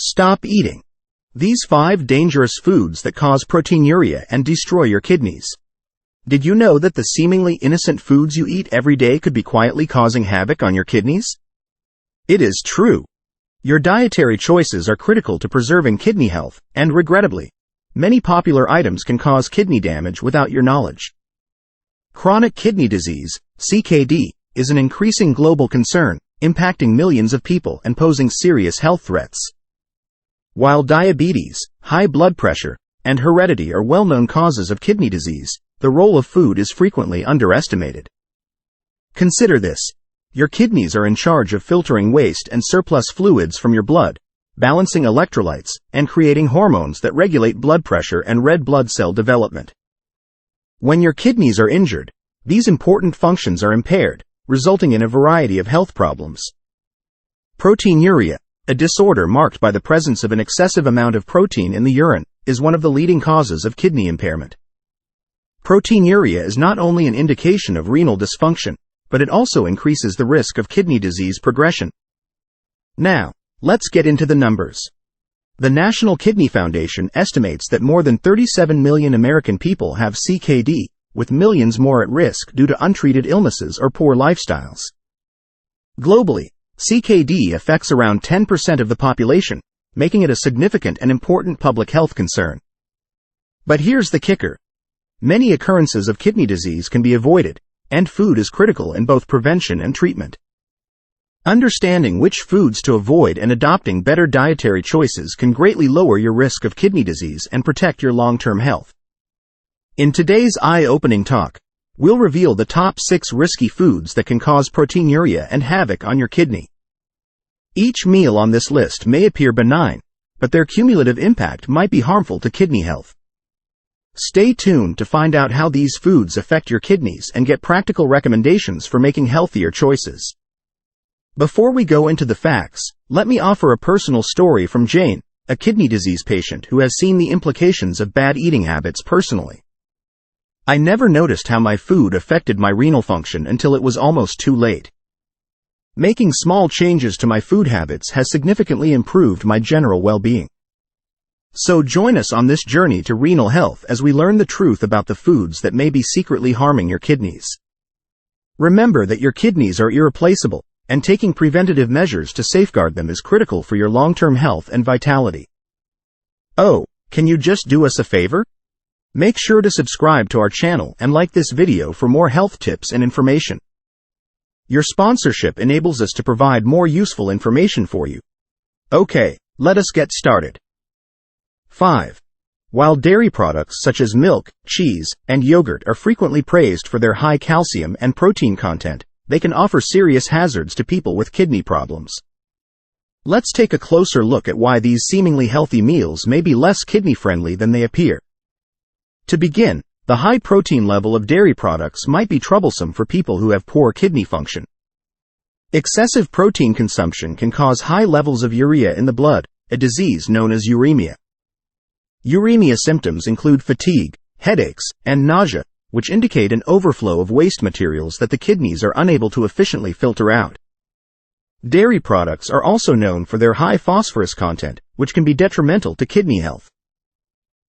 Stop eating these 5 dangerous foods that cause proteinuria and destroy your kidneys. Did you know that the seemingly innocent foods you eat every day could be quietly causing havoc on your kidneys? It is true. Your dietary choices are critical to preserving kidney health, and regrettably, many popular items can cause kidney damage without your knowledge. Chronic kidney disease, CKD, is an increasing global concern, impacting millions of people and posing serious health threats. While diabetes, high blood pressure, and heredity are well-known causes of kidney disease, the role of food is frequently underestimated. Consider this. Your kidneys are in charge of filtering waste and surplus fluids from your blood, balancing electrolytes, and creating hormones that regulate blood pressure and red blood cell development. When your kidneys are injured, these important functions are impaired, resulting in a variety of health problems. Proteinuria, a disorder marked by the presence of an excessive amount of protein in the urine, is one of the leading causes of kidney impairment. Proteinuria is not only an indication of renal dysfunction, but it also increases the risk of kidney disease progression. Now, let's get into the numbers. The National Kidney Foundation estimates that more than 37 million American people have CKD, with millions more at risk due to untreated illnesses or poor lifestyles. Globally, CKD affects around 10% of the population, making it a significant and important public health concern. But here's the kicker. Many occurrences of kidney disease can be avoided, and food is critical in both prevention and treatment. Understanding which foods to avoid and adopting better dietary choices can greatly lower your risk of kidney disease and protect your long-term health. In today's eye-opening talk, we'll reveal the top 6 risky foods that can cause proteinuria and havoc on your kidney. Each meal on this list may appear benign, but their cumulative impact might be harmful to kidney health. Stay tuned to find out how these foods affect your kidneys and get practical recommendations for making healthier choices. Before we go into the facts, let me offer a personal story from Jane, a kidney disease patient who has seen the implications of bad eating habits personally. I never noticed how my food affected my renal function until it was almost too late. Making small changes to my food habits has significantly improved my general well-being. So join us on this journey to renal health as we learn the truth about the foods that may be secretly harming your kidneys. Remember that your kidneys are irreplaceable, and taking preventative measures to safeguard them is critical for your long-term health and vitality. Oh, can you just do us a favor? Make sure to subscribe to our channel and like this video for more health tips and information. Your sponsorship enables us to provide more useful information for you. Okay, let us get started. 5. While dairy products such as milk, cheese, and yogurt are frequently praised for their high calcium and protein content, they can offer serious hazards to people with kidney problems. Let's take a closer look at why these seemingly healthy meals may be less kidney-friendly than they appear. To begin, the high protein level of dairy products might be troublesome for people who have poor kidney function. Excessive protein consumption can cause high levels of urea in the blood, a disease known as uremia. Uremia symptoms include fatigue, headaches, and nausea, which indicate an overflow of waste materials that the kidneys are unable to efficiently filter out. Dairy products are also known for their high phosphorus content, which can be detrimental to kidney health.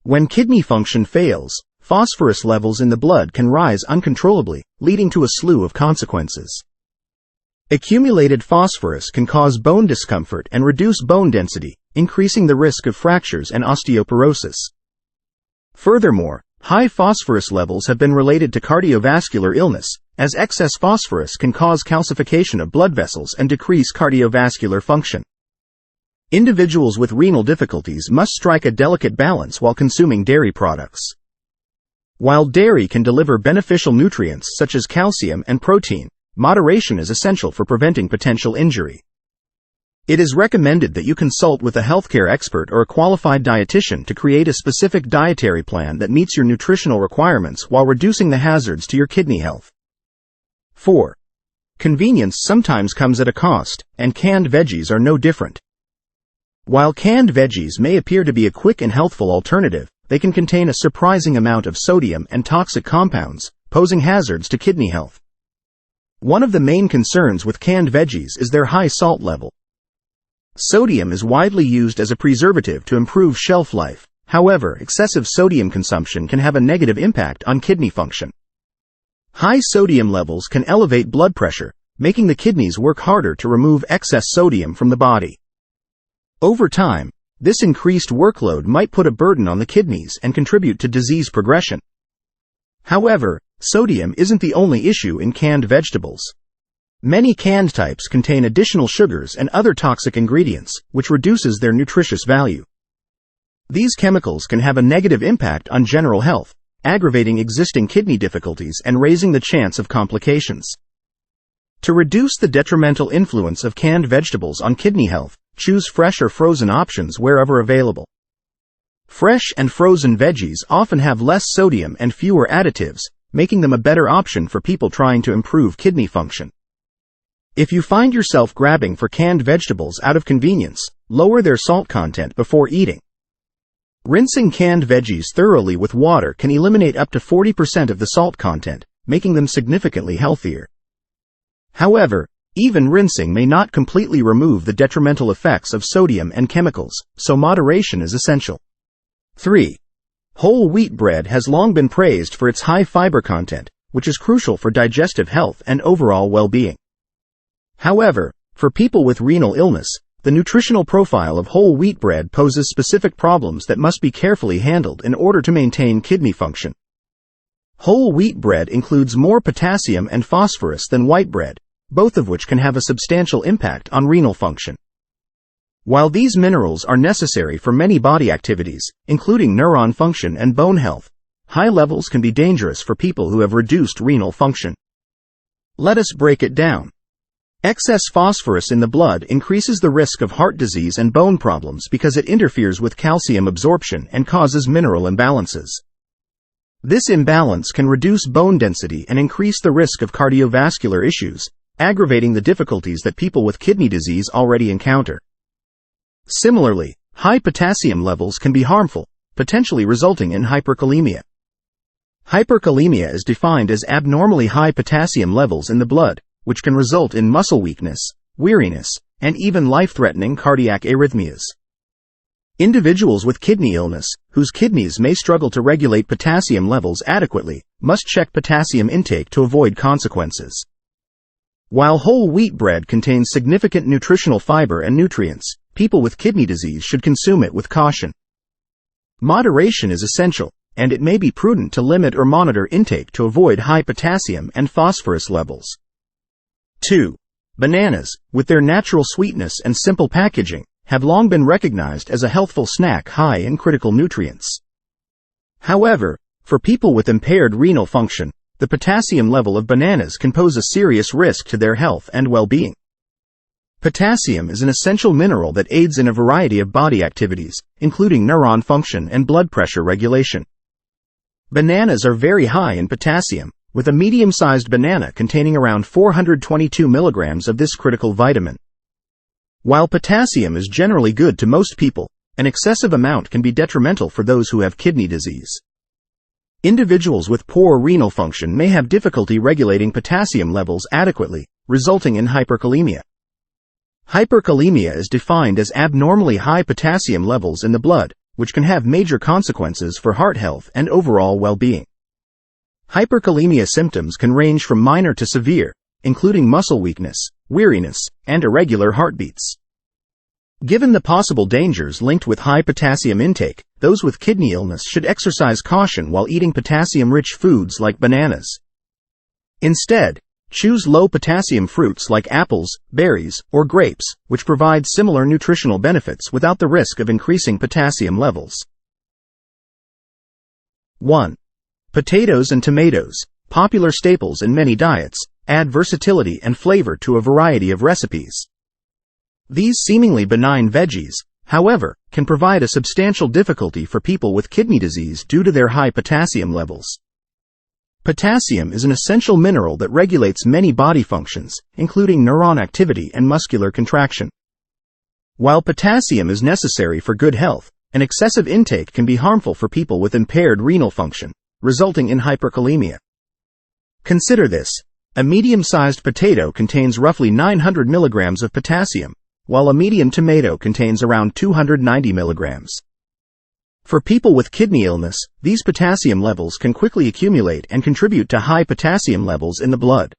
When kidney function fails, phosphorus levels in the blood can rise uncontrollably, leading to a slew of consequences. Accumulated phosphorus can cause bone discomfort and reduce bone density, increasing the risk of fractures and osteoporosis. Furthermore, high phosphorus levels have been related to cardiovascular illness, as excess phosphorus can cause calcification of blood vessels and decrease cardiovascular function. Individuals with renal difficulties must strike a delicate balance while consuming dairy products. While dairy can deliver beneficial nutrients such as calcium and protein, moderation is essential for preventing potential injury. It is recommended that you consult with a healthcare expert or a qualified dietitian to create a specific dietary plan that meets your nutritional requirements while reducing the hazards to your kidney health. 4. Convenience sometimes comes at a cost, and canned veggies are no different. While canned veggies may appear to be a quick and healthful alternative, they can contain a surprising amount of sodium and toxic compounds, posing hazards to kidney health. One of the main concerns with canned veggies is their high salt level. Sodium is widely used as a preservative to improve shelf life. However, excessive sodium consumption can have a negative impact on kidney function. High sodium levels can elevate blood pressure, making the kidneys work harder to remove excess sodium from the body. Over time, this increased workload might put a burden on the kidneys and contribute to disease progression. However, sodium isn't the only issue in canned vegetables. Many canned types contain additional sugars and other toxic ingredients, which reduces their nutritious value. These chemicals can have a negative impact on general health, aggravating existing kidney difficulties and raising the chance of complications. To reduce the detrimental influence of canned vegetables on kidney health, choose fresh or frozen options wherever available. Fresh and frozen veggies often have less sodium and fewer additives, making them a better option for people trying to improve kidney function. If you find yourself grabbing for canned vegetables out of convenience, lower their salt content before eating. Rinsing canned veggies thoroughly with water can eliminate up to 40% of the salt content, making them significantly healthier. However, even rinsing may not completely remove the detrimental effects of sodium and chemicals, so moderation is essential. 3. Whole wheat bread has long been praised for its high fiber content, which is crucial for digestive health and overall well-being. However, for people with renal illness, the nutritional profile of whole wheat bread poses specific problems that must be carefully handled in order to maintain kidney function. Whole wheat bread includes more potassium and phosphorus than white bread, both of which can have a substantial impact on renal function. While these minerals are necessary for many body activities, including neuron function and bone health, high levels can be dangerous for people who have reduced renal function. Let us break it down. Excess phosphorus in the blood increases the risk of heart disease and bone problems because it interferes with calcium absorption and causes mineral imbalances. This imbalance can reduce bone density and increase the risk of cardiovascular issues, aggravating the difficulties that people with kidney disease already encounter. Similarly, high potassium levels can be harmful, potentially resulting in hyperkalemia. Hyperkalemia is defined as abnormally high potassium levels in the blood, which can result in muscle weakness, weariness, and even life-threatening cardiac arrhythmias. Individuals with kidney illness, whose kidneys may struggle to regulate potassium levels adequately, must check potassium intake to avoid consequences. While whole wheat bread contains significant nutritional fiber and nutrients, people with kidney disease should consume it with caution. Moderation is essential, and it may be prudent to limit or monitor intake to avoid high potassium and phosphorus levels. 2. Bananas, with their natural sweetness and simple packaging, have long been recognized as a healthful snack high in critical nutrients. However, for people with impaired renal function, the potassium level of bananas can pose a serious risk to their health and well-being. Potassium is an essential mineral that aids in a variety of body activities, including neuron function and blood pressure regulation. Bananas are very high in potassium, with a medium-sized banana containing around 422 milligrams of this critical vitamin. While potassium is generally good to most people, an excessive amount can be detrimental for those who have kidney disease. Individuals with poor renal function may have difficulty regulating potassium levels adequately, resulting in hyperkalemia. Hyperkalemia is defined as abnormally high potassium levels in the blood, which can have major consequences for heart health and overall well-being. Hyperkalemia symptoms can range from minor to severe, including muscle weakness, weariness, and irregular heartbeats. Given the possible dangers linked with high potassium intake, those with kidney illness should exercise caution while eating potassium-rich foods like bananas. Instead, choose low-potassium fruits like apples, berries, or grapes, which provide similar nutritional benefits without the risk of increasing potassium levels. 1. Potatoes and tomatoes, popular staples in many diets, add versatility and flavor to a variety of recipes. These seemingly benign veggies, however, can provide a substantial difficulty for people with kidney disease due to their high potassium levels. Potassium is an essential mineral that regulates many body functions, including neuron activity and muscular contraction. While potassium is necessary for good health, an excessive intake can be harmful for people with impaired renal function, resulting in hyperkalemia. Consider this. A medium-sized potato contains roughly 900 milligrams of potassium, while a medium tomato contains around 290 milligrams. For people with kidney illness, these potassium levels can quickly accumulate and contribute to high potassium levels in the blood.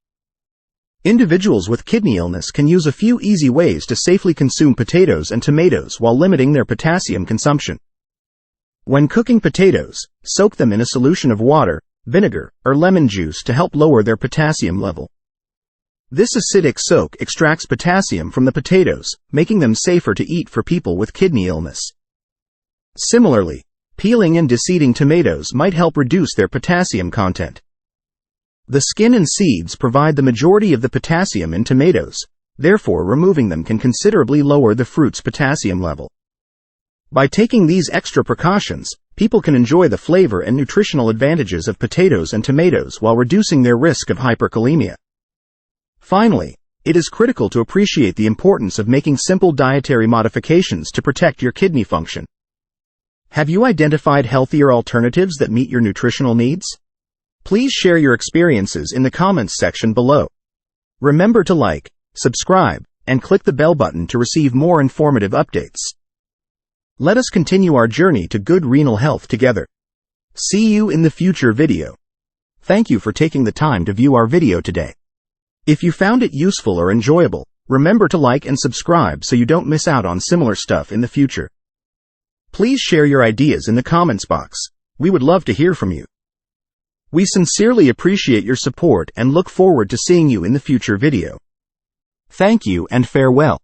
Individuals with kidney illness can use a few easy ways to safely consume potatoes and tomatoes while limiting their potassium consumption. When cooking potatoes, soak them in a solution of water, vinegar, or lemon juice to help lower their potassium level. This acidic soak extracts potassium from the potatoes, making them safer to eat for people with kidney illness. Similarly, peeling and deseeding tomatoes might help reduce their potassium content. The skin and seeds provide the majority of the potassium in tomatoes, therefore removing them can considerably lower the fruit's potassium level. By taking these extra precautions, people can enjoy the flavor and nutritional advantages of potatoes and tomatoes while reducing their risk of hyperkalemia. Finally, it is critical to appreciate the importance of making simple dietary modifications to protect your kidney function. Have you identified healthier alternatives that meet your nutritional needs? Please share your experiences in the comments section below. Remember to like, subscribe, and click the bell button to receive more informative updates. Let us continue our journey to good renal health together. See you in the future video. Thank you for taking the time to view our video today. If you found it useful or enjoyable, remember to like and subscribe so you don't miss out on similar stuff in the future. Please share your ideas in the comments box. We would love to hear from you. We sincerely appreciate your support and look forward to seeing you in the future video. Thank you and farewell.